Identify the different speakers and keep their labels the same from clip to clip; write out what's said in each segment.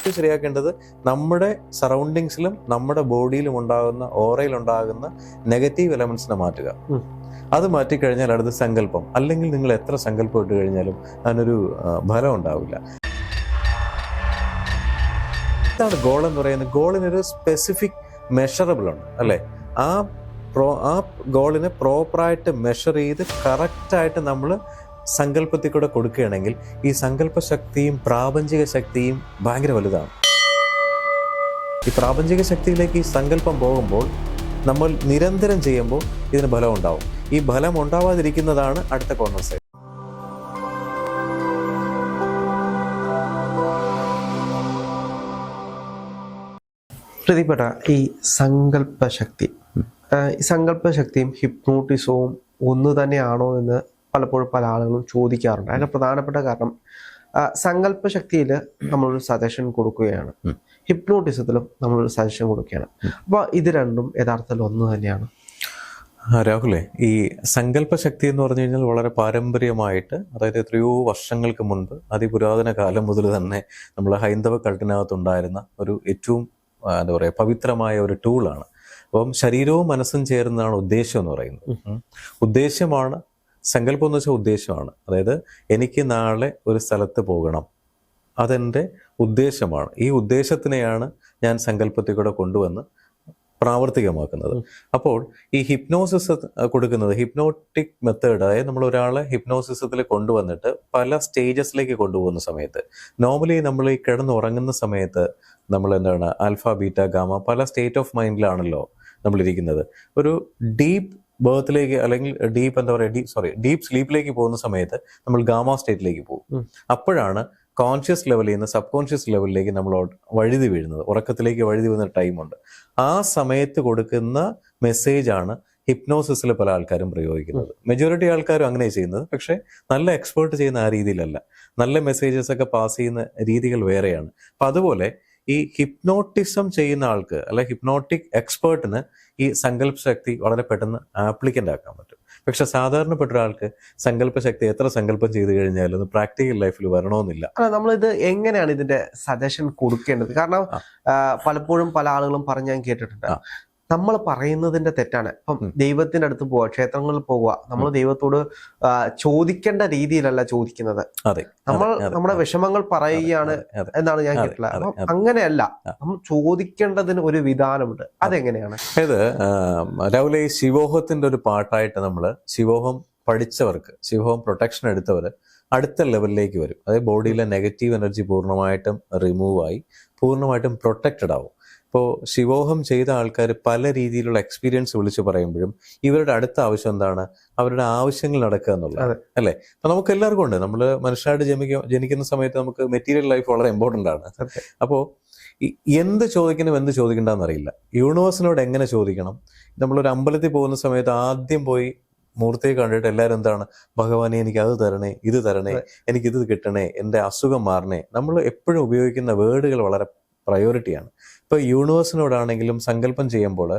Speaker 1: ആദ്യം ശരിയാക്കേണ്ടത് നമ്മുടെ സറൗണ്ടിങ്സിലും നമ്മുടെ ബോഡിയിലും ഉണ്ടാകുന്ന ഓറയിലുണ്ടാകുന്ന നെഗറ്റീവ് എലമെന്റ്സിനെ മാറ്റുക. അത് മാറ്റിക്കഴിഞ്ഞാൽ അടുത്ത സങ്കല്പം. അല്ലെങ്കിൽ നിങ്ങൾ എത്ര സങ്കല്പം ഇട്ട് കഴിഞ്ഞാലും അതിനൊരു ഫലം ഉണ്ടാവില്ല. ഇതാണ് ഗോൾ എന്ന് പറയുന്നത്. ഗോളിനൊരു സ്പെസിഫിക് മെഷറബിൾ ഉണ്ട് അല്ലേ? ആ ഗോളിനെ പ്രോപ്പറായിട്ട് മെഷർ ചെയ്ത് കറക്റ്റായിട്ട് നമ്മൾ സങ്കല്പത്തിൽ കൂടെ കൊടുക്കുകയാണെങ്കിൽ ഈ സങ്കല്പ ശക്തിയും പ്രാപഞ്ചിക ശക്തിയും ഭയങ്കര വലുതാണ്. ഈ പ്രാപഞ്ചിക ശക്തിയിലേക്ക് ഈ സങ്കല്പം പോകുമ്പോൾ നമ്മൾ നിരന്തരം ചെയ്യുമ്പോൾ ഇതിന് ഫലം ഉണ്ടാവും. ഈ ഫലം ഉണ്ടാവാതിരിക്കുന്നതാണ് അടുത്ത കോൺസെപ്റ്റ്.
Speaker 2: പ്രതിപ്പെട്ട ഈ സങ്കല്പശക്തിയും ഹിപ്നോട്ടിസവും ഒന്ന് തന്നെയാണോ എന്ന് പലപ്പോഴും പല ആളുകളും ചോദിക്കാറുണ്ട്. അതിന്റെ പ്രധാനപ്പെട്ട കാരണം സങ്കല്പശക്തിയിൽ നമ്മളൊരു സജഷൻ കൊടുക്കുകയാണ്, ഹിപ്നോട്ടിസത്തിലും നമ്മളൊരു സജഷൻ കൊടുക്കുകയാണ്. അപ്പോൾ ഇത് രണ്ടും യഥാർത്ഥത്തിൽ ഒന്ന് തന്നെയാണ്.
Speaker 1: രാഹുലെ, ഈ സങ്കല്പശക്തി എന്ന് പറഞ്ഞു കഴിഞ്ഞാൽ വളരെ പാരമ്പര്യമായിട്ട്, അതായത് എത്രയോ വർഷങ്ങൾക്ക് മുൻപ് അതിപുരാതന കാലം മുതൽ തന്നെ നമ്മൾ ഹൈന്ദവ കൾട്ടിനകത്തുണ്ടായിരുന്ന ഒരു ഏറ്റവും എന്താ പറയുക പവിത്രമായ ഒരു ടൂളാണ്. അപ്പം ശരീരവും മനസ്സും ചേർന്നതാണ് ഉദ്ദേശം എന്ന് പറയുന്നത്. ഉദ്ദേശമാണ് സങ്കല്പം എന്ന് വെച്ചാൽ ഉദ്ദേശമാണ്. അതായത് എനിക്ക് നാളെ ഒരു സ്ഥലത്ത് പോകണം, അതെൻ്റെ ഉദ്ദേശമാണ്. ഈ ഉദ്ദേശത്തിനെയാണ് ഞാൻ സങ്കല്പത്തിൽ കൂടെ കൊണ്ടുവന്ന് പ്രാവർത്തികമാക്കുന്നത്. അപ്പോൾ ഈ ഹിപ്നോസിസ് കൊടുക്കുന്നത് ഹിപ്നോട്ടിക് മെത്തേഡ്, അതായത് നമ്മൾ ഒരാളെ ഹിപ്നോസിസത്തിൽ കൊണ്ടുവന്നിട്ട് പല സ്റ്റേജസിലേക്ക് കൊണ്ടുപോകുന്ന സമയത്ത്, നോർമലി നമ്മൾ ഈ കിടന്നുറങ്ങുന്ന സമയത്ത് നമ്മൾ എന്താണ് ആൽഫ ബീറ്റ ഗാമ പല സ്റ്റേറ്റ് ഓഫ് മൈൻഡിലാണല്ലോ നമ്മളിരിക്കുന്നത്. ഒരു ഡീപ്പ് ബേർത്തിലേക്ക് അല്ലെങ്കിൽ ഡീപ്പ് സ്ലീപ്പിലേക്ക് പോകുന്ന സമയത്ത് നമ്മൾ ഗാമ സ്റ്റേറ്റിലേക്ക് പോകും. അപ്പോഴാണ് കോൺഷ്യസ് ലെവലിൽ നിന്ന് സബ് കോൺഷ്യസ് ലെവലിലേക്ക് നമ്മൾ വഴുതി വീഴുന്നത്, ഉറക്കത്തിലേക്ക് വഴുതി വീഴുന്ന ടൈമുണ്ട്. ആ സമയത്ത് കൊടുക്കുന്ന മെസ്സേജാണ് ഹിപ്നോസിസിൽ പല ആൾക്കാരും പ്രയോഗിക്കുന്നത്. മെജോറിറ്റി ആൾക്കാരും അങ്ങനെ ചെയ്യുന്നത്. പക്ഷേ നല്ല എക്സ്പേർട്ട് ചെയ്യുന്ന ആ രീതിയിലല്ല. നല്ല മെസ്സേജസ് ഒക്കെ പാസ് ചെയ്യുന്ന രീതികൾ വേറെയാണ്. അപ്പം അതുപോലെ ഈ ഹിപ്നോട്ടിസം ചെയ്യുന്ന ആൾക്ക് അല്ലെ ഹിപ്നോട്ടിക് എക്സ്പേർട്ടിന് ഈ സങ്കല്പ ശക്തി വളരെ പെട്ടെന്ന് ആപ്ലിക്കൻ്റ് ആക്കാൻ പറ്റും. പക്ഷെ സാധാരണപ്പെട്ട ഒരാൾക്ക് സങ്കല്പ ശക്തി എത്ര സങ്കല്പം ചെയ്തു കഴിഞ്ഞാലും പ്രാക്ടിക്കൽ ലൈഫിൽ വരണമെന്നില്ല.
Speaker 2: നമ്മളിത് എങ്ങനെയാണ് ഇതിന്റെ സജഷൻ കൊടുക്കേണ്ടത്? കാരണം പലപ്പോഴും പല ആളുകളും പറഞ്ഞ് ഞാൻ കേട്ടിട്ടുണ്ട്, നമ്മൾ പറയുന്നതിന്റെ തെറ്റാണ്. ഇപ്പം ദൈവത്തിന്റെ അടുത്ത് പോവുക, ക്ഷേത്രങ്ങളിൽ പോവുക, നമ്മൾ ദൈവത്തോട് ചോദിക്കേണ്ട രീതിയിലല്ല ചോദിക്കുന്നത്. നമ്മൾ നമ്മുടെ വിഷമങ്ങൾ പറയുകയാണ് എന്നാണ് ഞാൻ കേട്ടില്ല. അപ്പം അങ്ങനെയല്ല, നമ്മൾ ചോദിക്കേണ്ടതിന് ഒരു വിധാനമുണ്ട്. അതെങ്ങനെയാണ്?
Speaker 1: അതായത് രാവിലെ ഈ ശിവോഹത്തിന്റെ ഒരു പാട്ടായിട്ട് നമ്മൾ ശിവോഹം പഠിച്ചവർക്ക്, ശിവോഹം പ്രൊട്ടക്ഷൻ എടുത്തവർ അടുത്ത ലെവലിലേക്ക് വരും. അതായത് ബോഡിയിലെ നെഗറ്റീവ് എനർജി പൂർണ്ണമായിട്ടും റിമൂവ് ആയി പൂർണ്ണമായിട്ടും പ്രൊട്ടക്റ്റഡ് ആവും. ഇപ്പോൾ ശിവോഹം ചെയ്ത ആൾക്കാർ പല രീതിയിലുള്ള എക്സ്പീരിയൻസ് വിളിച്ചു പറയുമ്പോഴും ഇവരുടെ അടുത്ത ആവശ്യം എന്താണ്? അവരുടെ ആവശ്യങ്ങൾ നടക്കുക എന്നുള്ളത് അല്ലേ? അപ്പൊ നമുക്ക് എല്ലാവർക്കും ഉണ്ട്. നമ്മൾ മനുഷ്യരായിട്ട് ജനിക്കുന്ന സമയത്ത് നമുക്ക് മെറ്റീരിയൽ ലൈഫ് വളരെ ഇമ്പോർട്ടൻ്റ് ആണ്. അപ്പോൾ എന്ത് ചോദിക്കണം എന്ത് ചോദിക്കണ്ടെന്നറിയില്ല. യൂണിവേഴ്സിനോട് എങ്ങനെ ചോദിക്കണം? നമ്മളൊരു അമ്പലത്തിൽ പോകുന്ന സമയത്ത് ആദ്യം പോയി മൂർത്തിയെ കണ്ടിട്ട് എല്ലാവരും എന്താണ്, ഭഗവാനെ എനിക്ക് അത് തരണേ, ഇത് തരണേ, എനിക്കിത് കിട്ടണേ, എൻ്റെ അസുഖം മാറണേ. നമ്മൾ എപ്പോഴും ഉപയോഗിക്കുന്ന വേർഡുകൾ വളരെ പ്രയോറിറ്റിയാണ്. ഇപ്പോൾ യൂണിവേഴ്സിനോടാണെങ്കിലും സങ്കല്പം ചെയ്യുമ്പോൾ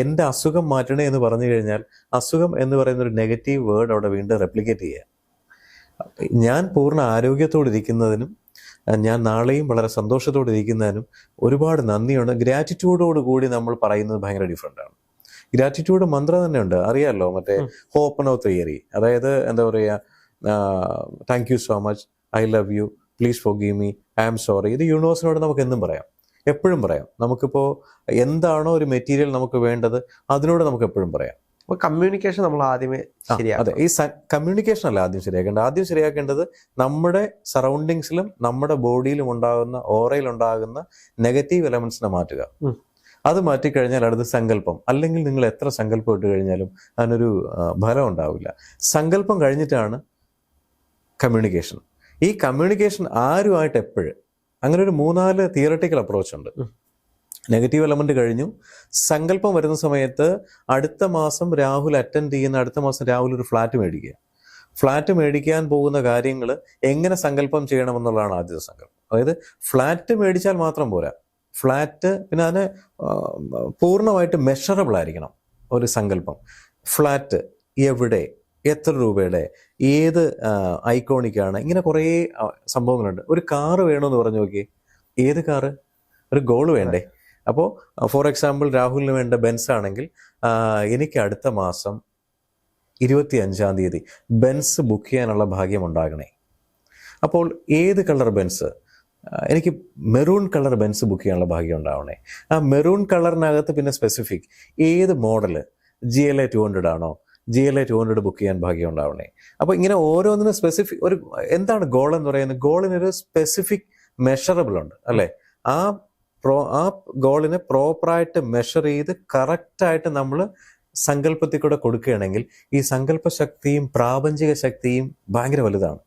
Speaker 1: എൻ്റെ അസുഖം മാറ്റണേ എന്ന് പറഞ്ഞു കഴിഞ്ഞാൽ അസുഖം എന്ന് പറയുന്ന ഒരു നെഗറ്റീവ് വേർഡ് അവിടെ വീണ്ടും റെപ്ലിക്കേറ്റ് ചെയ്യുക. ഞാൻ പൂർണ്ണ ആരോഗ്യത്തോടെ ഇരിക്കുന്നതിനും ഞാൻ നാളെയും വളരെ സന്തോഷത്തോടെ ഇരിക്കുന്നതിനും ഒരുപാട് നന്ദിയുണ്ട്. ഗ്രാറ്റിറ്റ്യൂഡോട് കൂടി നമ്മൾ പറയുന്നത് ഭയങ്കര ഡിഫറെൻ്റ് ആണ്. ഗ്രാറ്റിറ്റ്യൂഡ് മന്ത്രം തന്നെ ഉണ്ട്, അറിയാമല്ലോ, മറ്റേ ഹോപ്പനോ തിയറി. അതായത് എന്താ പറയുക, thank you so much, I love you, please forgive me, I am sorry. ഇത് യൂണിവേഴ്സിനോട് നമുക്ക് എന്നും പറയാം, എപ്പോഴും പറയാം. നമുക്കിപ്പോൾ എന്താണോ ഒരു മെറ്റീരിയൽ നമുക്ക് വേണ്ടത് അതിനോട് നമുക്ക് എപ്പോഴും പറയാം.
Speaker 2: അപ്പോൾ കമ്മ്യൂണിക്കേഷൻ നമ്മൾ ആദ്യമേ ശരിയാക്കും.
Speaker 1: അതെ, ഈ കമ്മ്യൂണിക്കേഷൻ അല്ല ആദ്യം ശരിയാക്കേണ്ടത്. ആദ്യം ശരിയാക്കേണ്ടത് നമ്മുടെ സറൗണ്ടിങ്സിലും നമ്മുടെ ബോഡിയിലും ഉണ്ടാകുന്ന ഓറയിലുണ്ടാകുന്ന നെഗറ്റീവ് എലമെന്റ്സിനെ മാറ്റുക. അത് മാറ്റിക്കഴിഞ്ഞാൽ അടുത്ത സങ്കല്പം. അല്ലെങ്കിൽ നിങ്ങൾ എത്ര സങ്കല്പം ഇട്ട് കഴിഞ്ഞാലും അതിനൊരു ഫലം ഉണ്ടാവില്ല. സങ്കല്പം കഴിഞ്ഞിട്ടാണ് കമ്മ്യൂണിക്കേഷൻ. ഈ കമ്മ്യൂണിക്കേഷൻ ആരുമായിട്ട് എപ്പോഴും അങ്ങനെ ഒരു 3-4 തിയറട്ടിക്കൽ അപ്രോച്ച് ഉണ്ട്. നെഗറ്റീവ് എലമെന്റ് കഴിഞ്ഞു, സങ്കല്പം വരുന്ന സമയത്ത് അടുത്ത മാസം രാഹുൽ അറ്റൻഡ് ചെയ്യുന്ന അടുത്ത മാസം രാഹുൽ ഒരു ഫ്ലാറ്റ് മേടിക്കുക. ഫ്ലാറ്റ് മേടിക്കാൻ പോകുന്ന കാര്യങ്ങൾ എങ്ങനെ സങ്കല്പം ചെയ്യണമെന്നുള്ളതാണ് ആദ്യത്തെ സങ്കല്പം. അതായത് ഫ്ലാറ്റ് മേടിച്ചാൽ മാത്രം പോരാ, ഫ്ലാറ്റ് പിന്നെ അതിന് പൂർണ്ണമായിട്ട് മെഷറബിൾ ആയിരിക്കണം ഒരു സങ്കല്പം. ഫ്ലാറ്റ് എവിടെ, എത്ര രൂപയുടെ, ഏത് ഐക്കോണിക്കാണ്, ഇങ്ങനെ കുറേ സംഭവങ്ങളുണ്ട്. ഒരു കാറ് വേണമെന്ന് പറഞ്ഞു നോക്കി, ഏത് കാറ്? ഒരു ഗോൾ വേണ്ടേ? അപ്പോൾ ഫോർ എക്സാമ്പിൾ രാഹുലിന് വേണ്ട ബെൻസ് ആണെങ്കിൽ എനിക്ക് അടുത്ത മാസം 25-ാം തീയതി ബെൻസ് ബുക്ക് ചെയ്യാനുള്ള ഭാഗ്യം ഉണ്ടാകണേ. അപ്പോൾ ഏത് കളർ ബെൻസ്? എനിക്ക് മെറൂൺ കളർ ബെൻസ് ബുക്ക് ചെയ്യാനുള്ള ഭാഗ്യം ഉണ്ടാവണേ. ആ മെറൂൺ കളറിനകത്ത് പിന്നെ സ്പെസിഫിക് ഏത് മോഡല്, GLA 200 ആണോ, GLA 200 ബുക്ക് ചെയ്യാൻ ഭാഗ്യം ഉണ്ടാവണേ. അപ്പോൾ ഇങ്ങനെ ഓരോന്നിനും സ്പെസിഫിക് ഒരു എന്താണ് ഗോൾ എന്ന് പറയുന്നത്? ഗോളിനൊരു സ്പെസിഫിക് മെഷറബിൾ ഉണ്ട് അല്ലേ? ആ ഗോളിനെ പ്രോപ്പറായിട്ട് മെഷർ ചെയ്ത് കറക്റ്റായിട്ട് നമ്മൾ സങ്കല്പത്തിൽ കൂടെ കൊടുക്കുകയാണെങ്കിൽ ഈ സങ്കല്പ ശക്തിയും പ്രാപഞ്ചിക ശക്തിയും ഭയങ്കര വലുതാണ്.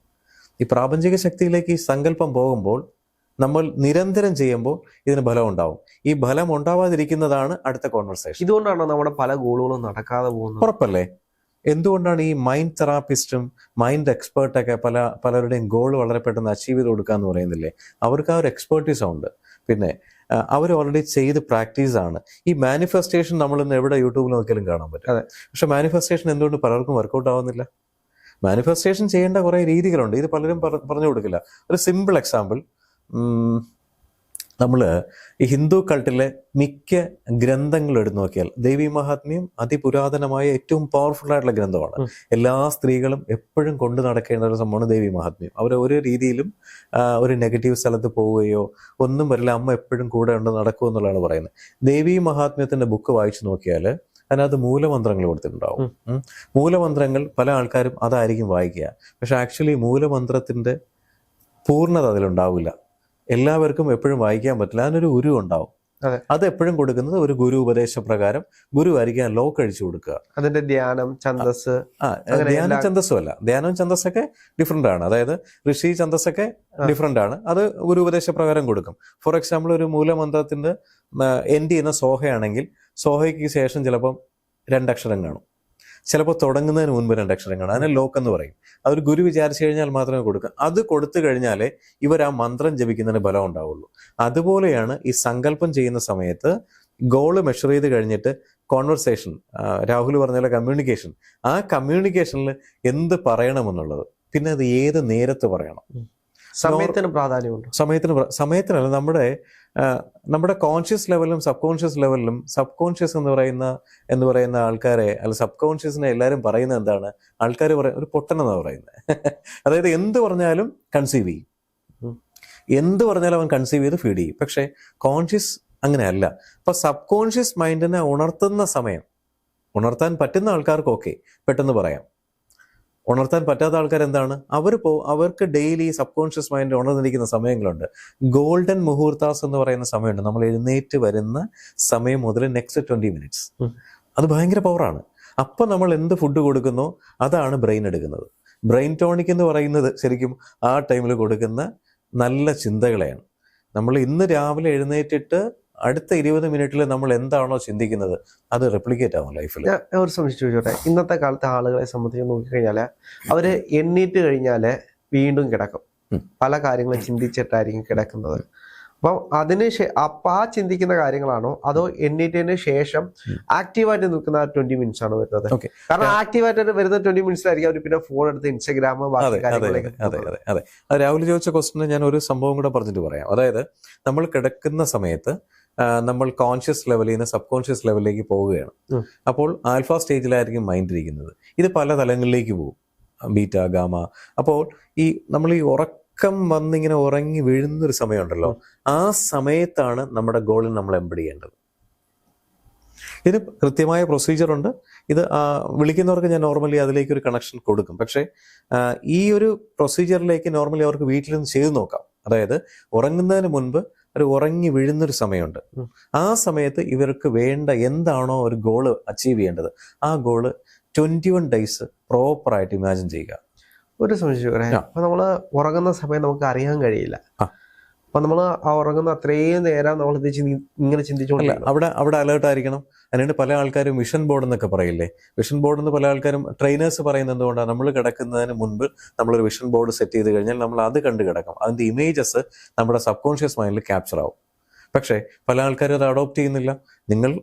Speaker 1: ഈ പ്രാപഞ്ചിക ശക്തിയിലേക്ക് ഈ സങ്കല്പം പോകുമ്പോൾ നമ്മൾ നിരന്തരം ചെയ്യുമ്പോൾ ഇതിന് ബലം ഉണ്ടാവും. ഈ ബലം ഉണ്ടാവാതിരിക്കുന്നതാണ് അടുത്ത കോൺവെർസേഷൻ.
Speaker 2: ഇതുകൊണ്ടാണോ നമ്മുടെ പല ഗോളുകളും നടക്കാതെ പോകുന്നത്?
Speaker 1: ഉറപ്പല്ലേ? എന്തുകൊണ്ടാണ് ഈ മൈൻഡ് തെറാപ്പിസ്റ്റും മൈൻഡ് എക്സ്പേർട്ടൊക്കെ പലരുടെയും ഗോൾ വളരെ പെട്ടെന്ന് അച്ചീവ് ചെയ്ത് കൊടുക്കാന്ന് പറയുന്നില്ലേ? അവർക്ക് ആ ഒരു എക്സ്പേർട്ടീസ് ഉണ്ട്. പിന്നെ അവർ ഓൾറെഡി ചെയ്ത് പ്രാക്ടീസാണ്. ഈ മാനിഫെസ്റ്റേഷൻ നമ്മളിന്ന് എവിടെ യൂട്യൂബിൽ നോക്കിയാലും കാണാൻ പറ്റും. പക്ഷെ മാനിഫെസ്റ്റേഷൻ എന്തുകൊണ്ട് പലർക്കും വർക്കൗട്ട് ആവുന്നില്ല? മാനിഫെസ്റ്റേഷൻ ചെയ്യേണ്ട കുറേ രീതികളുണ്ട്. ഇത് പലരും പറഞ്ഞു കൊടുക്കില്ല. ഒരു സിമ്പിൾ എക്സാമ്പിൾ, നമ്മൾ ഈ ഹിന്ദു കൾട്ടിലെ മിക്ക ഗ്രന്ഥങ്ങൾ എടുത്തു നോക്കിയാൽ ദേവി മഹാത്മ്യം അതിപുരാതനമായ ഏറ്റവും പവർഫുൾ ആയിട്ടുള്ള ഗ്രന്ഥമാണ്. എല്ലാ സ്ത്രീകളും എപ്പോഴും കൊണ്ടു നടക്കേണ്ട ഒരു സംഭവമാണ് ദേവി മഹാത്മ്യം. അവർ ഒരു രീതിയിലും ഒരു നെഗറ്റീവ് സ്ഥലത്ത് പോവുകയോ ഒന്നും വരില്ല, അമ്മ എപ്പോഴും കൂടെ ഉണ്ട് നടക്കുക എന്നുള്ളതാണ് പറയുന്നത്. ദേവി മഹാത്മ്യത്തിന്റെ ബുക്ക് വായിച്ചു നോക്കിയാൽ അതിനകത്ത് മൂലമന്ത്രങ്ങൾ കൊടുത്തിട്ടുണ്ടാവും. മൂലമന്ത്രങ്ങൾ പല ആൾക്കാരും അതായിരിക്കും വായിക്കുക. പക്ഷെ ആക്ച്വലി മൂലമന്ത്രത്തിന്റെ പൂർണ്ണത അതിലുണ്ടാവില്ല. എല്ലാവർക്കും എപ്പോഴും വായിക്കാൻ പറ്റില്ല. അതിനൊരു ഗുരു ഉണ്ടാവും. അത് എപ്പോഴും കൊടുക്കുന്നത് ഒരു ഗുരു ഉപദേശപ്രകാരം ഗുരു ആയിരിക്കും ലോക്ക് അഴിച്ചു കൊടുക്കുക.
Speaker 2: അതിന്റെ ധ്യാനം, ഛന്ദസ്,
Speaker 1: ധ്യാനം ഛന്ദസ്സും അല്ല. ധ്യാനവും ഛന്ദസ്സൊക്കെ ഡിഫറെന്റ് ആണ്. അതായത് ഋഷി ഛന്ദസ്സൊക്കെ ഡിഫറെന്റ് ആണ്. അത് ഗുരു ഉപദേശപ്രകാരം കൊടുക്കും. ഫോർ എക്സാമ്പിൾ ഒരു മൂലമന്ത്രത്തിന്റെ എൻഡ് ചെയ്യുന്ന സോഹയാണെങ്കിൽ സോഹയ്ക്ക് ശേഷം ചിലപ്പം 2 അക്ഷരം കാണും, ചിലപ്പോൾ തുടങ്ങുന്നതിന് മുൻപ് 2 അക്ഷരം കാണും. അതിനെ ലോക്ക് എന്ന് പറയും. അതൊരു ഗുരു വിചാരിച്ചു കഴിഞ്ഞാൽ മാത്രമേ കൊടുക്കുക. അത് കൊടുത്തു കഴിഞ്ഞാലേ ഇവർ ആ മന്ത്രം ജപിക്കുന്നതിന് ബലം ഉണ്ടാവുള്ളൂ. അതുപോലെയാണ് ഈ സങ്കല്പം ചെയ്യുന്ന സമയത്ത് ഗോള് മെഷർ ചെയ്ത് കഴിഞ്ഞിട്ട് കോൺവെർസേഷൻ, രാഹുൽ പറഞ്ഞ പോലെ കമ്മ്യൂണിക്കേഷൻ, ആ കമ്മ്യൂണിക്കേഷനിൽ എന്ത് പറയണമെന്നുള്ളത്, പിന്നെ അത് ഏത് നേരത്ത് പറയണം.
Speaker 2: സമയത്തിന് പ്രാധാന്യമുണ്ട്.
Speaker 1: സമയത്തിനല്ല, നമ്മുടെ കോൺഷ്യസ് ലെവലിലും സബ് കോൺഷ്യസ് ലെവലിലും, സബ് കോൺഷ്യസ് എന്ന് പറയുന്ന ആൾക്കാരെ, അല്ല സബ് കോൺഷ്യസിനെ എല്ലാവരും പറയുന്നത് എന്താണ്? ആൾക്കാർ ഒരു പൊട്ടനെന്നാണ് പറയുന്നത്. അതായത് എന്ത് പറഞ്ഞാലും കൺസീവ് ചെയ്യും, എന്ത് പറഞ്ഞാലും അവൻ കൺസീവ് ചെയ്ത് ഫീഡ് ചെയ്യും. പക്ഷെ കോൺഷ്യസ് അങ്ങനെയല്ല. അപ്പൊ സബ് കോൺഷ്യസ് മൈൻഡിനെ ഉണർത്തുന്ന സമയം, ഉണർത്താൻ പറ്റുന്ന ആൾക്കാർക്ക് ഓക്കെ പെട്ടെന്ന് പറയാം. ഉണർത്താൻ പറ്റാത്ത ആൾക്കാർ എന്താണ്? അവർക്ക് ഡെയിലി സബ് കോൺഷ്യസ് മൈൻഡ് ഉണർന്നിരിക്കുന്ന സമയങ്ങളുണ്ട്. ഗോൾഡൻ മുഹൂർത്താസ് എന്ന് പറയുന്ന സമയമുണ്ട്. നമ്മൾ എഴുന്നേറ്റ് വരുന്ന സമയം മുതൽ നെക്സ്റ്റ് 20 മിനിറ്റ്സ്. അത് ഭയങ്കര പവറാണ്. അപ്പം നമ്മൾ എന്ത് ഫുഡ് കൊടുക്കുന്നോ അതാണ് ബ്രെയിൻ എടുക്കുന്നത്. ബ്രെയിൻ ടോണിക് എന്ന് പറയുന്നത് ശരിക്കും ആ ടൈമിൽ കൊടുക്കുന്ന നല്ല ചിന്തകളെയാണ്. നമ്മൾ ഇന്ന് രാവിലെ എഴുന്നേറ്റിട്ട് അടുത്ത 20 മിനിറ്റിൽ നമ്മൾ എന്താണോ ചിന്തിക്കുന്നത് അത് റെപ്ലിക്കേറ്റ് ആവും ലൈഫിൽ.
Speaker 2: ഞാൻ ഒരു സംശയം ചോദിച്ചോട്ടെ. ഇന്നത്തെ കാലത്തെ ആളുകളെ സംബന്ധിച്ച് നോക്കിക്കഴിഞ്ഞാല് അവര് എണ്ണീറ്റ് കഴിഞ്ഞാല് വീണ്ടും കിടക്കും. പല കാര്യങ്ങളും ചിന്തിച്ചിട്ടായിരിക്കും കിടക്കുന്നത്. അപ്പം ആ ചിന്തിക്കുന്ന കാര്യങ്ങളാണോ അതോ എണ്ണീറ്റതിന് ശേഷം ആക്റ്റീവായിട്ട് നിൽക്കുന്ന 20 മിനിറ്റ്സ് ആണോ വരുന്നത്? കാരണം ആക്റ്റീവായിട്ട് വരുന്ന 20 മിനിറ്റ്സിലായിരിക്കും അവർ പിന്നെ ഫോൺ എടുത്ത് ഇൻസ്റ്റാഗ്രാം ബാക്കി കാര്യങ്ങളിലേക്ക്.
Speaker 1: അതെ, രാഹുൽ ചോദിച്ച ക്വസ്റ്റിന് ഞാൻ ഒരു സംഭവം കൂടെ പറഞ്ഞിട്ട് പറയാം. അതായത് നമ്മൾ കിടക്കുന്ന സമയത്ത് നമ്മൾ കോൺഷ്യസ് ലെവലിൽ നിന്ന് സബ് കോൺഷ്യസ് ലെവലിലേക്ക് പോവുകയാണ്. അപ്പോൾ ആൽഫ സ്റ്റേജിലായിരിക്കും മൈൻഡ് ഇരിക്കുന്നത്. ഇത് പല തലങ്ങളിലേക്ക് പോകും, ബീറ്റ, ഗാമ. അപ്പോൾ നമ്മൾ ഈ ഉറക്കം വന്നിങ്ങനെ ഉറങ്ങി വീഴുന്നൊരു സമയമുണ്ടല്ലോ, ആ സമയത്താണ് നമ്മുടെ ഗോളിൽ നമ്മൾ എംബഡ് ചെയ്യേണ്ടത്. ഇതിന് കൃത്യമായ പ്രൊസീജിയർ ഉണ്ട്. ഇത് വിളിക്കുന്നവർക്ക് ഞാൻ നോർമലി അതിലേക്ക് ഒരു കണക്ഷൻ കൊടുക്കും. പക്ഷേ ഈ ഒരു പ്രൊസീജിയറിലേക്ക് നോർമലി അവർക്ക് വീട്ടിൽ നിന്ന് ചെയ്തു നോക്കാം. അതായത് ഉറങ്ങുന്നതിന് മുൻപ് ഒരു ഉറങ്ങി വീഴുന്നൊരു സമയമുണ്ട്. ആ സമയത്ത് ഇവർക്ക് വേണ്ട എന്താണോ ഒരു ഗോള് അച്ചീവ് ചെയ്യേണ്ടത്, ആ ഗോള് 21 ഡേയ്സ് പ്രോപ്പറായിട്ട് ഇമാജിൻ ചെയ്യുക.
Speaker 2: ഒരു സംശയം, അപ്പൊ നമ്മള് ഉറങ്ങുന്ന സമയം നമുക്ക് അറിയാൻ കഴിയില്ല. അപ്പൊ നമ്മൾ ആ ഉറങ്ങുന്ന അത്രയും നേരം നമ്മൾ ഇങ്ങനെ ചിന്തിച്ചോണ്ടില്ല.
Speaker 1: അവിടെ അലേർട്ട് ആയിരിക്കണം. അതിനായിട്ട് പല ആൾക്കാരും വിഷൻ ബോർഡ് എന്നൊക്കെ പറയില്ലേ. വിഷൻ ബോർഡ് എന്ന് പല ആൾക്കാരും ട്രെയിനേഴ്സ് പറയുന്നത് എന്തുകൊണ്ടാണ്? നമ്മൾ കിടക്കുന്നതിന് മുൻപ് നമ്മളൊരു വിഷൻ ബോർഡ് സെറ്റ് ചെയ്ത് കഴിഞ്ഞാൽ നമ്മൾ അത് കണ്ട് കിടക്കും. അതിന്റെ ഇമേജസ് നമ്മുടെ സബ് കോൺഷ്യസ് മൈൻഡിൽ ക്യാപ്ചർ ആവും. പക്ഷേ പല ആൾക്കാരും അത് അഡോപ്റ്റ് ചെയ്യുന്നില്ല. നിങ്ങൾ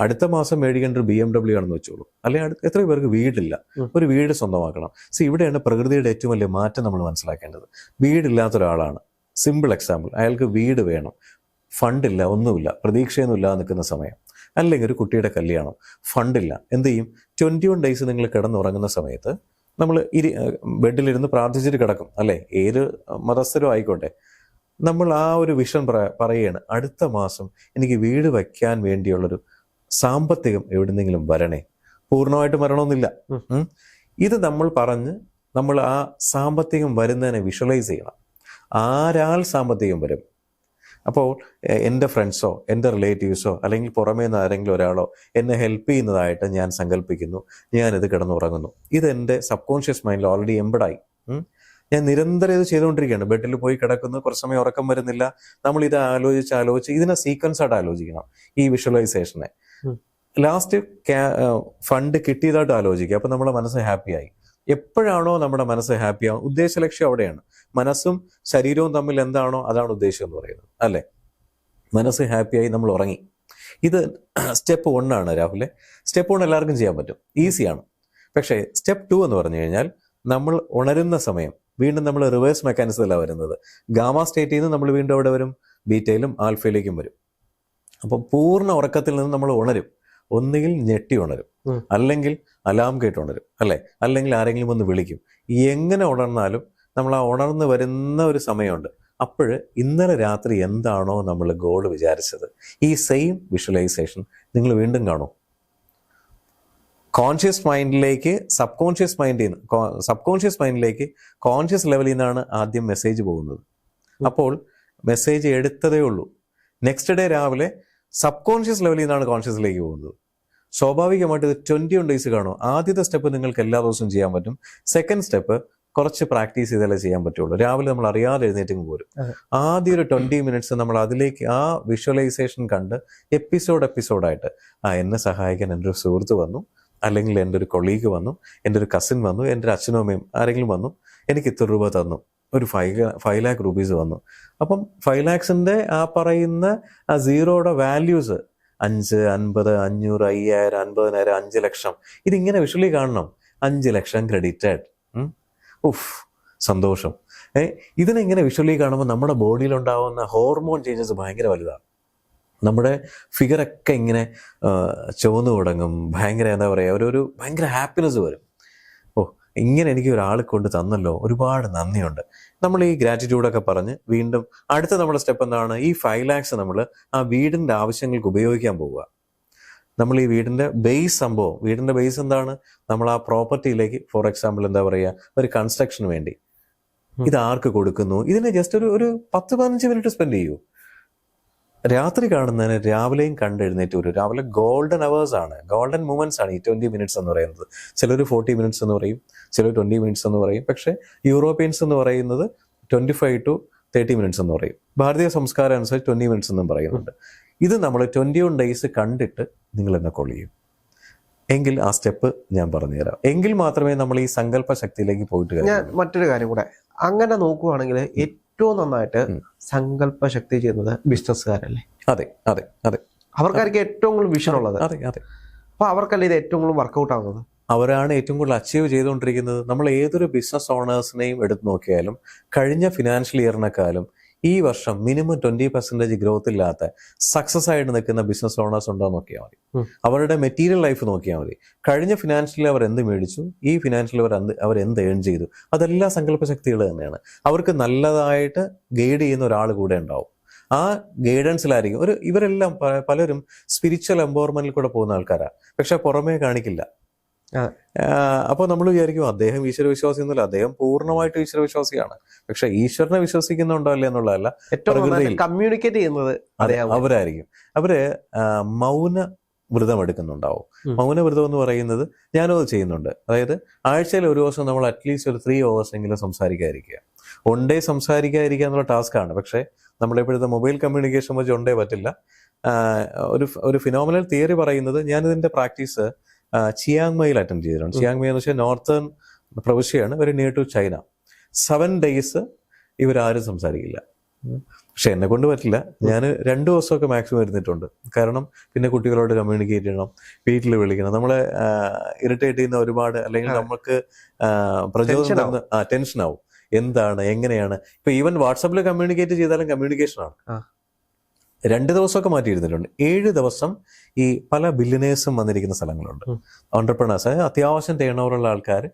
Speaker 1: അടുത്ത മാസം മേടിക്കേണ്ട ഒരു BMW ആണെന്ന് വെച്ചോളൂ. അല്ലെങ്കിൽ എത്രയോ പേർക്ക് വീടില്ല, ഒരു വീട് സ്വന്തമാക്കണം. ഇവിടെയാണ് പ്രകൃതിയുടെ ഏറ്റവും വലിയ മാറ്റം നമ്മൾ മനസ്സിലാക്കേണ്ടത്. വീടില്ലാത്ത ഒരാളാണ്, സിമ്പിൾ എക്സാമ്പിൾ, അയാൾക്ക് വീട് വേണം, ഫണ്ടില്ല, ഒന്നുമില്ല, പ്രതീക്ഷയൊന്നുമില്ലാതെ നിൽക്കുന്ന സമയം. അല്ലെങ്കിൽ ഒരു കുട്ടിയുടെ കല്യാണം, ഫണ്ടില്ല, എന്ത് ചെയ്യും? 21 ഡേയ്സ് നിങ്ങൾ കിടന്നുറങ്ങുന്ന സമയത്ത് നമ്മൾ ബെഡിലിരുന്ന് പ്രാർത്ഥിച്ചിട്ട് കിടക്കും അല്ലേ, ഏത് മതസ്ഥരോ ആയിക്കോട്ടെ. നമ്മൾ ആ ഒരു വിഷൻ പറയുകയാണ്, അടുത്ത മാസം എനിക്ക് വീട് വയ്ക്കാൻ വേണ്ടിയുള്ളൊരു സാമ്പത്തികം എവിടുന്നെങ്കിലും വരണേ. പൂർണ്ണമായിട്ട് വരണമെന്നില്ല. ഇത് നമ്മൾ പറഞ്ഞ് നമ്മൾ ആ സാമ്പത്തികം വരുന്നതിനെ വിഷ്വലൈസ് ചെയ്യണം. ആരാൽ സാമ്പത്തികം വരും? അപ്പോൾ എൻ്റെ ഫ്രണ്ട്സോ എൻ്റെ റിലേറ്റീവ്സോ അല്ലെങ്കിൽ പുറമേ നിന്ന് ആരെങ്കിലും ഒരാളോ എന്നെ ഹെൽപ്പ് ചെയ്യുന്നതായിട്ട് ഞാൻ സങ്കല്പിക്കുന്നു, ഞാനിത് കിടന്നുറങ്ങുന്നു. ഇതെൻ്റെ സബ് കോൺഷ്യസ് മൈൻഡിൽ ഓൾറെഡി എംബഡായി. ഞാൻ നിരന്തരം ഇത് ചെയ്തുകൊണ്ടിരിക്കുകയാണ്. ബെഡിൽ പോയി കിടക്കുന്നു, കുറച്ച് സമയം ഉറക്കം വരുന്നില്ല. നമ്മൾ ഇത് ആലോചിച്ച് ഇതിനെ സീക്വൻസ് ആയിട്ട് ആലോചിക്കണം, ഈ വിഷ്വലൈസേഷനെ. ലാസ്റ്റ് ഫണ്ട് കിട്ടിയതായിട്ട് ആലോചിക്കുക. അപ്പം നമ്മുടെ മനസ്സ് ഹാപ്പിയായി. എപ്പോഴാണോ നമ്മുടെ മനസ്സ് ഹാപ്പിയാവും, ഉദ്ദേശ ലക്ഷ്യം അവിടെയാണ്. മനസ്സും ശരീരവും തമ്മിൽ എന്താണോ അതാണ് ഉദ്ദേശം എന്ന് പറയുന്നത് അല്ലേ. മനസ്സ് ഹാപ്പിയായി, നമ്മൾ ഉറങ്ങി. ഇത് സ്റ്റെപ്പ് 1 ആണ് രാഹുലെ. സ്റ്റെപ്പ് 1 എല്ലാവർക്കും ചെയ്യാൻ പറ്റും, ഈസിയാണ്. പക്ഷേ സ്റ്റെപ്പ് 2 എന്ന് പറഞ്ഞു കഴിഞ്ഞാൽ നമ്മൾ ഉണരുന്ന സമയം വീണ്ടും നമ്മൾ റിവേഴ്സ് മെക്കാനിസത്തിലാണ് വരുന്നത്. ഗാമ സ്റ്റേറ്റിൽ നിന്ന് നമ്മൾ വീണ്ടും അവിടെ വരും, ബീറ്റയിലും ആൽഫയിലേക്കും വരും. അപ്പം പൂർണ്ണ ഉറക്കത്തിൽ നിന്ന് നമ്മൾ ഉണരും. ഒന്നുകിൽ ഞെട്ടി ഉണരും, അല്ലെങ്കിൽ അലാം കേട്ട് ഉണരും അല്ലേ, അല്ലെങ്കിൽ ആരെങ്കിലും ഒന്ന് വിളിക്കും. എങ്ങനെ ഉണർന്നാലും നമ്മൾ ആ ഉണർന്ന് വരുന്ന ഒരു സമയമുണ്ട്. അപ്പോൾ ഇന്നലെ രാത്രി എന്താണോ നമ്മൾ ഗോൾ വിചാരിച്ചത്, ഈ സെയിം വിഷ്വലൈസേഷൻ നിങ്ങൾ വീണ്ടും കാണും. കോൺഷ്യസ് മൈൻഡിലേക്ക് സബ് കോൺഷ്യസ് മൈൻഡിലേക്ക് കോൺഷ്യസ് ലെവലിൽ നിന്നാണ് ആദ്യം മെസ്സേജ് പോകുന്നത്. അപ്പോൾ മെസ്സേജ് എടുത്തതേ ഉള്ളൂ. നെക്സ്റ്റ് ഡേ രാവിലെ സബ് കോൺഷ്യസ് ലെവലിൽ നിന്നാണ് കോൺഷ്യസിലേക്ക് പോകുന്നത്. സ്വാഭാവികമായിട്ട് ഇത് 21 ഡേയ്സ് കാണും. ആദ്യത്തെ സ്റ്റെപ്പ് നിങ്ങൾക്ക് എല്ലാ ദിവസവും ചെയ്യാൻ പറ്റും. സെക്കൻഡ് സ്റ്റെപ്പ് കുറച്ച് പ്രാക്ടീസ് ചെയ്താലേ ചെയ്യാൻ പറ്റുള്ളൂ. രാവിലെ നമ്മൾ അറിയാതെ എഴുന്നേറ്റും പോരും. ആദ്യം ഒരു 20 മിനിറ്റ്സ് നമ്മൾ അതിലേക്ക് ആ വിഷ്വലൈസേഷൻ കണ്ട് എപ്പിസോഡായിട്ട് എന്നെ സഹായിക്കാൻ എൻ്റെ ഒരു സുഹൃത്ത് വന്നു, അല്ലെങ്കിൽ എൻ്റെ ഒരു കൊളീഗ് വന്നു, എൻ്റെ ഒരു കസിൻ വന്നു, എൻ്റെ ഒരു അച്ഛനും അമ്മയും ആരെങ്കിലും വന്നു, എനിക്ക് ഇത്ര രൂപ തന്നു, ഒരു 5 lakh rupees വന്നു. അപ്പം 5 lakhs ആ പറയുന്ന ആ സീറോയുടെ വാല്യൂസ് 5, 50, 500, 5000, 50,000, 5 ലക്ഷം, ഇതിങ്ങനെ വിഷ്വലി കാണണം. 5 ലക്ഷം ക്രെഡിറ്റഡ്. സന്തോഷം. ഇതിനെങ്ങനെ വിഷ്വലി കാണുമ്പോൾ നമ്മുടെ ബോഡിയിലുണ്ടാവുന്ന ഹോർമോൺ ചേഞ്ചസ് ഭയങ്കര വലുതാണ്. നമ്മുടെ ഫിഗറൊക്കെ ഇങ്ങനെ ചുവന്നു തുടങ്ങും. ഭയങ്കര എന്താ പറയുക, ഒരു ഭയങ്കര ഹാപ്പിനെസ് വരും. ഇങ്ങനെ എനിക്ക് ഒരാൾ കൊണ്ട് തന്നല്ലോ, ഒരുപാട് നന്ദിയുണ്ട്. നമ്മൾ ഈ ഗ്രാറ്റിറ്റ്യൂഡൊക്കെ പറഞ്ഞ് വീണ്ടും അടുത്ത നമ്മുടെ സ്റ്റെപ്പ് എന്താണ്? ഈ 5 lakhs നമ്മൾ ആ വീടിൻ്റെ ആവശ്യങ്ങൾക്ക് ഉപയോഗിക്കാൻ പോവുക. നമ്മൾ ഈ വീടിൻ്റെ ബേസ് എന്താണ്? നമ്മൾ ആ പ്രോപ്പർട്ടിയിലേക്ക്, ഫോർ എക്സാമ്പിൾ എന്താ പറയുക, ഒരു കൺസ്ട്രക്ഷന് വേണ്ടി ഇത് ആർക്ക് കൊടുക്കുന്നു, ഇതിനെ ജസ്റ്റ് ഒരു 10-15 മിനിറ്റ് സ്പെൻഡ് ചെയ്യൂ. രാത്രി കാണുന്നതിന് രാവിലെയും കണ്ടെഴുന്നേറ്റ് വരും. രാവിലെ ഗോൾഡൻ അവേഴ്സ് ആണ്, ഗോൾഡൻ മൂമെന്റ്സ് ആണ് ഈ 20 മിനിറ്റ്സ് എന്ന് പറയുന്നത്. ചിലർ 40 മിനിറ്റ്സ് എന്ന് പറയും, ചിലർ 20 മിനിറ്റ്സ് എന്ന് പറയും. പക്ഷേ യൂറോപ്യൻസ് എന്ന് പറയുന്നത് 25 to 30 മിനിറ്റ്സ് എന്ന് പറയും. ഭാരതീയ സംസ്കാരം അനുസരിച്ച് 20 മിനിറ്റ്സ് എന്നും പറയുന്നുണ്ട്. ഇത് നമ്മൾ 21 ഡേയ്സ് കണ്ടിട്ട് നിങ്ങൾ എന്നെ കോൾ ചെയ്യും. എങ്കിൽ ആ സ്റ്റെപ്പ് ഞാൻ പറഞ്ഞുതരാം. എങ്കിൽ മാത്രമേ നമ്മൾ ഈ സങ്കല്പ ശക്തിയിലേക്ക് പോയിട്ട്.
Speaker 2: ഞാൻ മറ്റൊരു കാര്യം കൂടെ, അങ്ങനെ നോക്കുവാണെങ്കിൽ ഏറ്റവും നന്നായിട്ട് സങ്കല്പ ശക്തി ചെയ്യുന്നത് ബിസിനസ്സുകാരല്ലേ?
Speaker 1: അതെ.
Speaker 2: അവർക്കാർക്ക് ഏറ്റവും കൂടുതൽ വിഷൻ ഉള്ളത്.
Speaker 1: അതെ.
Speaker 2: അപ്പൊ അവർക്കല്ലേ ഇത് ഏറ്റവും കൂടുതൽ വർക്കൗട്ട് ആവുന്നത്?
Speaker 1: അവരാണ് ഏറ്റവും കൂടുതൽ അച്ചീവ് ചെയ്തുകൊണ്ടിരിക്കുന്നത്. നമ്മൾ ഏതൊരു ബിസിനസ് ഓണേഴ്സിനെയും എടുത്തു നോക്കിയാലും കഴിഞ്ഞ ഫിനാൻഷ്യൽ ഇയറിനെക്കാളും ഈ വർഷം മിനിമം 20% ഗ്രോത്ത് ഇല്ലാത്ത സക്സസ് ആയിട്ട് നിൽക്കുന്ന ബിസിനസ് ഓണേഴ്സ് ഉണ്ടോ നോക്കിയാൽ മതി. അവരുടെ മെറ്റീരിയൽ ലൈഫ് നോക്കിയാൽ മതി. കഴിഞ്ഞ ഫിനാൻഷ്യലി അവർ എന്ത് മേടിച്ചു, ഈ ഫിനാൻഷ്യലി അവർ എന്ത് ഏൺ ചെയ്തു, അതെല്ലാം സങ്കല്പശക്തികൾ തന്നെയാണ്. അവർക്ക് നല്ലതായിട്ട് ഗൈഡ് ചെയ്യുന്ന ഒരാൾ കൂടെ ഉണ്ടാവും. ആ ഗൈഡൻസിലായിരിക്കും ഇവരെല്ലാം പലരും സ്പിരിച്വൽ എംപവർമെന്റിൽ കൂടെ പോകുന്ന ആൾക്കാരാണ്, പക്ഷെ പുറമേ കാണിക്കില്ല. അപ്പോൾ നമ്മൾ വിചാരിക്കും അദ്ദേഹം ഈശ്വരവിശ്വാസി എന്നല്ല, അദ്ദേഹം പൂർണ്ണമായിട്ട് ഈശ്വരവിശ്വാസിയാണ്. പക്ഷെ ഈശ്വരനെ വിശ്വസിക്കുന്നുണ്ടോ അല്ലേ എന്നുള്ളതല്ല,
Speaker 2: കമ്മ്യൂണിക്കേറ്റ് ചെയ്യുന്നത്
Speaker 1: അവരായിരിക്കും. അവര് മൗന വ്രതം എടുക്കുന്നുണ്ടാവും. മൗനവ്രതം എന്ന് പറയുന്നത് ഞാനത് ചെയ്യുന്നുണ്ട്. അതായത് ആഴ്ചയിൽ ഒരു ദിവസം നമ്മൾ അറ്റ്ലീസ്റ്റ് ഒരു 3 hours എങ്കിലും സംസാരിക്കാതിരിക്കുക. ഒൺ ഡേ സംസാരിക്കാതിരിക്കുക എന്നുള്ള ടാസ്ക്കാണ്. പക്ഷേ നമ്മളിപ്പോഴത്തെ മൊബൈൽ കമ്മ്യൂണിക്കേഷൻ വെച്ച് ഒൺ ഡേ പറ്റില്ല. ഒരു ഫിനോമിനൽ തിയറി പറയുന്നത്, ഞാനിതിൻ്റെ പ്രാക്ടീസ് ചിയാങ് മൈയിൽ അറ്റൻഡ് ചെയ്തിട്ടുണ്ട്. ചിയാങ് മൈ എന്ന് വെച്ചാൽ നോർത്തേൺ പ്രവിശ്യയാണ്, very near to China. 7 days ഇവരാരും സംസാരിക്കില്ല. പക്ഷെ എന്നെ കൊണ്ട് പറ്റില്ല. ഞാൻ 2 ദിവസമൊക്കെ മാക്സിമം ഇരുന്നിട്ടുണ്ട്. കാരണം പിന്നെ കുട്ടികളോട് കമ്മ്യൂണിക്കേറ്റ് ചെയ്യണം, വീട്ടിൽ വിളിക്കണം, നമ്മളെ ഇറിറ്റേറ്റ് ചെയ്യുന്ന ഒരുപാട്, അല്ലെങ്കിൽ നമുക്ക് പ്രചോദനം ടെൻഷൻ ആവും. എന്താണ്, എങ്ങനെയാണ്. ഇപ്പൊ ഈവൻ വാട്സാപ്പിൽ കമ്മ്യൂണിക്കേറ്റ് ചെയ്താലും കമ്മ്യൂണിക്കേഷനാണ്.
Speaker 2: ആ.
Speaker 1: 2 ദിവസമൊക്കെ മാറ്റിയിരുന്നിട്ടുണ്ട്. 7 ദിവസം ഈ പല ബില്യനേഴ്സും വന്നിരിക്കുന്ന സ്ഥലങ്ങളുണ്ട്. ഓണ്ടർപ്രണേഴ്സ്, അത്യാവശ്യം ടേണോവറുള്ള ആൾക്കാർ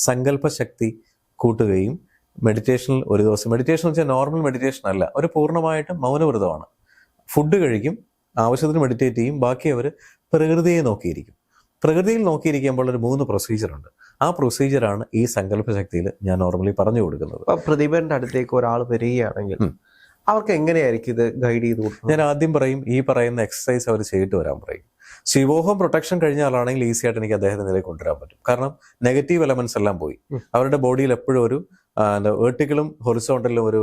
Speaker 1: സങ്കല്പ ശക്തി കൂട്ടുകയും മെഡിറ്റേഷനിൽ ഒരു ദിവസം, മെഡിറ്റേഷൻ വെച്ചാൽ നോർമൽ മെഡിറ്റേഷൻ അല്ല, ഒരു പൂർണ്ണമായിട്ടും മൗനവ്രതമാണ്. ഫുഡ് കഴിക്കും, ആവശ്യത്തിന് മെഡിറ്റേറ്റ് ചെയ്യും, ബാക്കി അവർ പ്രകൃതിയെ നോക്കിയിരിക്കും. പ്രകൃതിയിൽ നോക്കിയിരിക്കുമ്പോൾ ഒരു 3 പ്രൊസീജിയറുണ്ട്. ആ പ്രൊസീജിയറാണ് ഈ സങ്കല്പ ശക്തിയിൽ ഞാൻ നോർമലി പറഞ്ഞു കൊടുക്കുന്നത്.
Speaker 2: ഇപ്പൊ പ്രതിഭന്റെ അടുത്തേക്ക് ഒരാൾ വരികയാണെങ്കിൽ അവർക്ക് എങ്ങനെയായിരിക്കും ഇത് ഗൈഡ് ചെയ്ത് കൊടുക്കുന്നത്?
Speaker 1: ഞാൻ ആദ്യം പറയും, ഈ പറയുന്ന എക്സസൈസ് അവർ ചെയ്തിട്ട് വരാൻ പറയും. ശിവോഹം പ്രൊട്ടക്ഷൻ കഴിഞ്ഞ ആളാണെങ്കിൽ ഈസി ആയിട്ട് എനിക്ക് അദ്ദേഹത്തിന്റെ നിലയിൽ കൊണ്ടുവരാൻ പറ്റും. കാരണം നെഗറ്റീവ് എലമെന്റ്സ് എല്ലാം പോയി. അവരുടെ ബോഡിയിൽ എപ്പോഴും ഒരു വേർട്ടിക്കലും ഹൊറിസോണ്ടലും ഒരു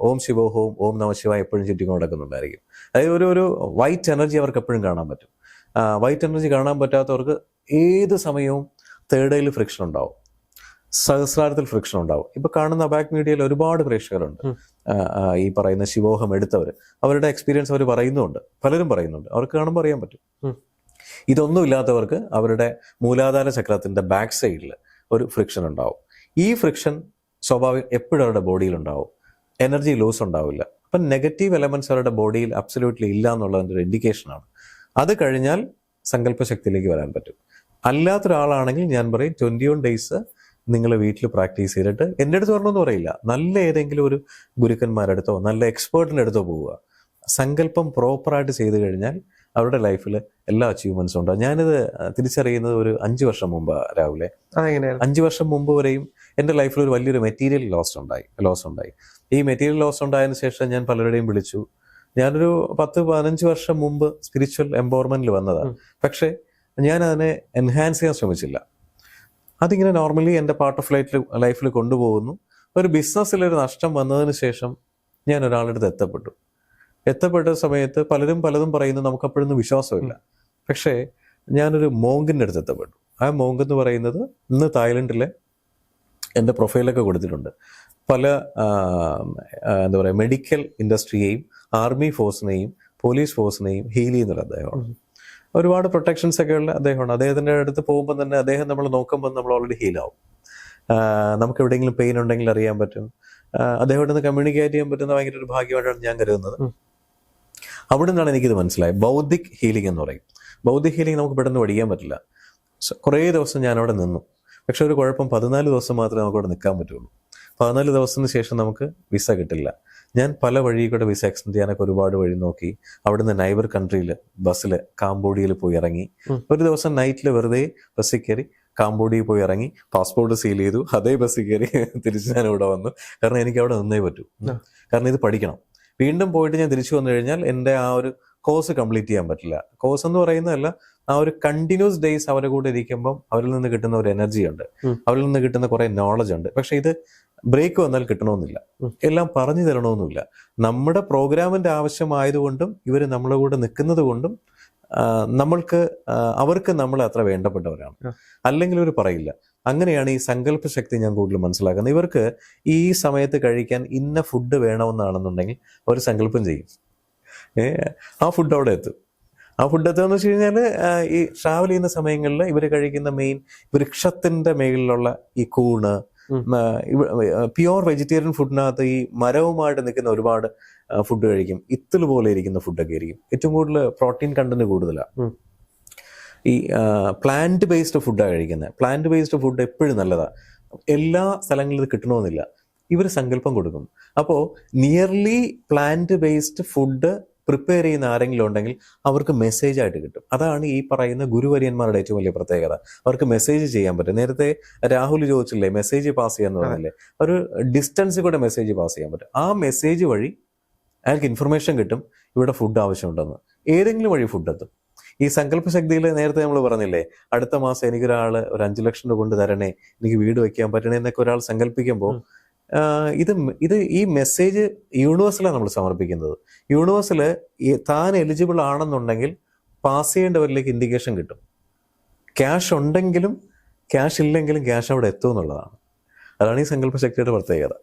Speaker 1: ഓം ശിവോഹവും ഓം നമ ശിവായ എപ്പോഴും ചുറ്റിക്കൊണ്ട് നടക്കുന്നുണ്ടായിരിക്കും. അതായത് ഒരു വൈറ്റ് എനർജി അവർക്ക് എപ്പോഴും കാണാൻ പറ്റും. വൈറ്റ് എനർജി കാണാൻ പറ്റാത്തവർക്ക് ഏത് സമയവും തേർഡ് ഐയിൽ ഫ്രിക്ഷൻ ഉണ്ടാവും, സഹസ്രാരത്തിൽ ഫ്രിക്ഷൻ ഉണ്ടാവും. ഇപ്പൊ കാണുന്ന അബാക് മീഡിയയിൽ ഒരുപാട് പ്രേക്ഷകരുണ്ട് ഈ പറയുന്ന ശിവോഹം എടുത്തവർ. അവരുടെ എക്സ്പീരിയൻസ് അവർ പറയുന്നുണ്ട്, പലരും പറയുന്നുണ്ട്, അവർക്ക് കാണുമ്പോൾ അറിയാൻ പറ്റും. ഇതൊന്നും ഇല്ലാത്തവർക്ക് അവരുടെ മൂലാധാര ചക്രത്തിന്റെ ബാക്ക് സൈഡിൽ ഒരു ഫ്രിക്ഷൻ ഉണ്ടാവും. ഈ ഫ്രിക്ഷൻ സ്വാഭാവികം എപ്പോഴും അവരുടെ ബോഡിയിൽ ഉണ്ടാവും. എനർജി ലൂസ് ഉണ്ടാവില്ല. അപ്പം നെഗറ്റീവ് എലമെന്റ്സ് അവരുടെ ബോഡിയിൽ അബ്സല്യൂട്ട്ലി ഇല്ല എന്നുള്ളതിൻ്റെ ഒരു ഇൻഡിക്കേഷനാണ്. അത് കഴിഞ്ഞാൽ സങ്കല്പശക്തിയിലേക്ക് വരാൻ പറ്റും. അല്ലാത്തൊരാളാണെങ്കിൽ ഞാൻ പറയും 21 ഡേയ്സ് നിങ്ങൾ വീട്ടിൽ പ്രാക്ടീസ് ചെയ്തിട്ട് എൻ്റെ അടുത്ത് വരണമെന്ന് പറയില്ല, നല്ല ഏതെങ്കിലും ഒരു ഗുരുക്കന്മാരുടെ അടുത്തോ നല്ല എക്സ്പേർട്ടിൻ്റെ അടുത്തോ പോവുക. സങ്കല്പം പ്രോപ്പറായിട്ട് ചെയ്ത് കഴിഞ്ഞാൽ അവരുടെ ലൈഫിൽ എല്ലാ അച്ചീവ്മെന്റ്സും ഉണ്ടാകും. ഞാനിത് തിരിച്ചറിയുന്നത് ഒരു 5 വർഷം മുമ്പ് രാവിലെ. 5 വർഷം മുമ്പ് വരെയും എൻ്റെ ലൈഫിൽ ഒരു വലിയൊരു മെറ്റീരിയൽ ലോസ് ഉണ്ടായി. ഈ മെറ്റീരിയൽ ലോസ് ഉണ്ടായതിനു ശേഷം ഞാൻ പലരുടെയും വിളിച്ചു. ഞാനൊരു 10-15 വർഷം മുമ്പ് സ്പിരിച്വൽ എംപവർമെന്റിൽ വന്നതാണ്. പക്ഷേ ഞാൻ അതിനെ എൻഹാൻസ് ചെയ്യാൻ ശ്രമിച്ചില്ല. അതിങ്ങനെ നോർമലി എൻ്റെ പാർട്ട് ഓഫ് ലൈഫിൽ കൊണ്ടുപോകുന്നു. ഒരു ബിസിനസ്സിലൊരു നഷ്ടം വന്നതിന് ശേഷം ഞാൻ ഒരാളുടെ അടുത്ത് എത്തപ്പെട്ട സമയത്ത് പലതും പറയുന്നു, നമുക്കപ്പോഴൊന്നും വിശ്വാസമില്ല. പക്ഷേ ഞാനൊരു മോങ്കിൻ്റെ അടുത്ത് എത്തപ്പെട്ടു. ആ മോങ്ക് എന്ന് പറയുന്നത് ഇന്ന് തായ്ലൻഡിലെ എൻ്റെ പ്രൊഫൈലൊക്കെ കൊടുത്തിട്ടുണ്ട്. പല എന്താ പറയുക, മെഡിക്കൽ ഇൻഡസ്ട്രിയെയും ആർമി ഫോഴ്സിനെയും പോലീസ് ഫോഴ്സിനെയും ഹീൽ ചെയ്യുന്നൊരു അദ്ദേഹമാണ്. ഒരുപാട് പ്രൊട്ടക്ഷൻസ് ഒക്കെ ഉള്ള അദ്ദേഹമാണ്. അദ്ദേഹത്തിൻ്റെ അടുത്ത് പോകുമ്പോൾ തന്നെ അദ്ദേഹം നമ്മൾ നോക്കുമ്പോൾ നമ്മൾ ഓൾറെഡി ഹീലാവും. നമുക്ക് എവിടെയെങ്കിലും പെയിൻ ഉണ്ടെങ്കിൽ അറിയാൻ പറ്റും. അദ്ദേഹമായിട്ട് നിന്ന് കമ്മ്യൂണിക്കേറ്റ് ചെയ്യാൻ പറ്റുന്ന ഭയങ്കര ഒരു ഭാഗ്യമായിട്ടാണ് ഞാൻ കരുതുന്നത്. അവിടെ നിന്നാണ് എനിക്കിത് മനസ്സിലായത്. ബൗദ്ധിക് ഹീലിംഗ് എന്ന് പറയും. ബൗദ്ധിക് ഹീലിംഗ് നമുക്ക് പെട്ടെന്ന് പഠിക്കാൻ പറ്റില്ല. കുറേ ദിവസം ഞാനവിടെ നിന്നു. പക്ഷെ ഒരു കുഴപ്പം, 14 ദിവസം മാത്രമേ നമുക്ക് അവിടെ നിൽക്കാൻ പറ്റുള്ളൂ. 14 ദിവസത്തിന് ശേഷം നമുക്ക് വിസ കിട്ടില്ല. ഞാൻ പല വഴി കൂടെ വിസ എക്സ്റ്റെൻഡ് ചെയ്യാനൊക്കെ ഒരുപാട് വഴി നോക്കി. അവിടുന്ന് നൈബർ കൺട്രിയിൽ ബസ്സിൽ കാംബോഡിയയിൽ പോയി ഇറങ്ങി. ഒരു ദിവസം നൈറ്റിൽ വെറുതെ ബസ്സിൽ കയറി കാംബോഡിയയിൽ പോയി ഇറങ്ങി, പാസ്പോർട്ട് സീൽ ചെയ്തു, അതേ ബസ്സിൽ കയറി തിരിച്ച് ഞാൻ ഇവിടെ വന്നു. കാരണം എനിക്ക് അവിടെ നിന്നേ പറ്റൂ. കാരണം ഇത് പഠിക്കണം. വീണ്ടും പോയിട്ട് ഞാൻ തിരിച്ചു വന്നു കഴിഞ്ഞാൽ എൻ്റെ ആ ഒരു കോഴ്സ് കംപ്ലീറ്റ് ചെയ്യാൻ പറ്റില്ല. കോഴ്സ് എന്ന് പറയുന്നതല്ല, ആ ഒരു കണ്ടിന്യൂസ് ഡേയ്സ് അവരുടെ കൂടെ ഇരിക്കുമ്പം അവരിൽ നിന്ന് കിട്ടുന്ന ഒരു എനർജി ഉണ്ട്, അവരിൽ നിന്ന് കിട്ടുന്ന കുറെ നോളജ് ഉണ്ട്. പക്ഷെ ഇത് ബ്രേക്ക് വന്നാൽ കിട്ടണമെന്നില്ല, എല്ലാം പറഞ്ഞു തരണമെന്നില്ല. നമ്മുടെ പ്രോഗ്രാമിന്റെ ആവശ്യമായതുകൊണ്ടും ഇവർ നമ്മളെ കൂടെ നിൽക്കുന്നത് കൊണ്ടും അവർക്ക് നമ്മളെ അത്ര വേണ്ടപ്പെട്ടവരാണ്. അല്ലെങ്കിൽ ഇവർ പറയില്ല. അങ്ങനെയാണ് ഈ സങ്കല്പ ശക്തി ഞാൻ കൂടുതൽ മനസ്സിലാക്കുന്നത്. ഇവർക്ക് ഈ സമയത്ത് കഴിക്കാൻ ഇന്ന ഫുഡ് വേണമെന്നാണെന്നുണ്ടെങ്കിൽ അവർ സങ്കല്പം ചെയ്യും, ആ ഫുഡ് അവിടെ എത്തും. ആ ഫുഡ് എത്തുകയെന്ന് വെച്ച് കഴിഞ്ഞാൽ ഈ ട്രാവൽ ചെയ്യുന്ന സമയങ്ങളിൽ ഇവർ കഴിക്കുന്ന മെയിൻ വൃക്ഷത്തിന്റെ മേളിലുള്ള ഈ കൂണ്, പ്യുവർ വെജിറ്റേറിയൻ ഫുഡിനകത്ത് ഈ മരവുമായിട്ട് നിൽക്കുന്ന ഒരുപാട് ഫുഡ് കഴിക്കും. ഇത്തൽ പോലെ ഇരിക്കുന്ന ഫുഡൊക്കെ ആയിരിക്കും. ഏറ്റവും കൂടുതൽ പ്രോട്ടീൻ കണ്ടന്റ് കൂടുതലാണ്. ഈ പ്ലാന്റ് ബേസ്ഡ് ഫുഡാണ് കഴിക്കുന്നത്. പ്ലാന്റ് ബേസ്ഡ് ഫുഡ് എപ്പോഴും നല്ലതാണ്. എല്ലാ സ്ഥലങ്ങളിലും ഇത് കിട്ടണമെന്നില്ല. ഇവർ സങ്കല്പം കൊടുക്കും. അപ്പോൾ nearly plant based food prepare ചെയ്യുന്ന ആരെങ്കിലും ഉണ്ടെങ്കിൽ അവർക്ക് മെസ്സേജ് ആയിട്ട് കിട്ടും. അതാണ് ഈ പറയുന്ന ഗുരുവര്യന്മാരുടെ ഏറ്റവും വലിയ പ്രത്യേകത. അവർക്ക് മെസ്സേജ് ചെയ്യാൻ പറ്റും. നേരത്തെ രാഹുൽ ചോദിച്ചില്ലേ മെസ്സേജ് പാസ് ചെയ്യാന്ന് പറഞ്ഞില്ലേ, ഒരു ഡിസ്റ്റൻസിൽ കൂടെ മെസ്സേജ് പാസ് ചെയ്യാൻ പറ്റും. ആ മെസ്സേജ് വഴി അയാൾക്ക് ഇൻഫർമേഷൻ കിട്ടും ഇവിടെ ഫുഡ് ആവശ്യമുണ്ടെന്ന്. ഏതെങ്കിലും വഴി ഫുഡ് എത്തും. ഈ സങ്കല്പ ശക്തിയിൽ നേരത്തെ നമ്മൾ പറഞ്ഞില്ലേ, അടുത്ത മാസം എനിക്കൊരാൾ ഒരു 5 ലക്ഷം രൂപ കൊണ്ട് തരണേ, എനിക്ക് വീട് വയ്ക്കാൻ പറ്റണേ എന്നൊക്കെ ഒരാൾ സങ്കല്പിക്കുമ്പോൾ ഇത് ഈ മെസ്സേജ് യൂണിവേഴ്സിലാണ് നമ്മൾ സമർപ്പിക്കുന്നത്. യൂണിവേഴ്സിൽ താൻ എലിജിബിൾ ആണെന്നുണ്ടെങ്കിൽ പാസ് ചെയ്യേണ്ടവരിലേക്ക് ഇൻഡിക്കേഷൻ കിട്ടും. ക്യാഷ് ഉണ്ടെങ്കിലും ക്യാഷ് ഇല്ലെങ്കിലും ക്യാഷ് അവിടെ എത്തും എന്നുള്ളതാണ്. അതാണ് ഈ സങ്കല്പ ശക്തിയുടെ പ്രത്യേകത.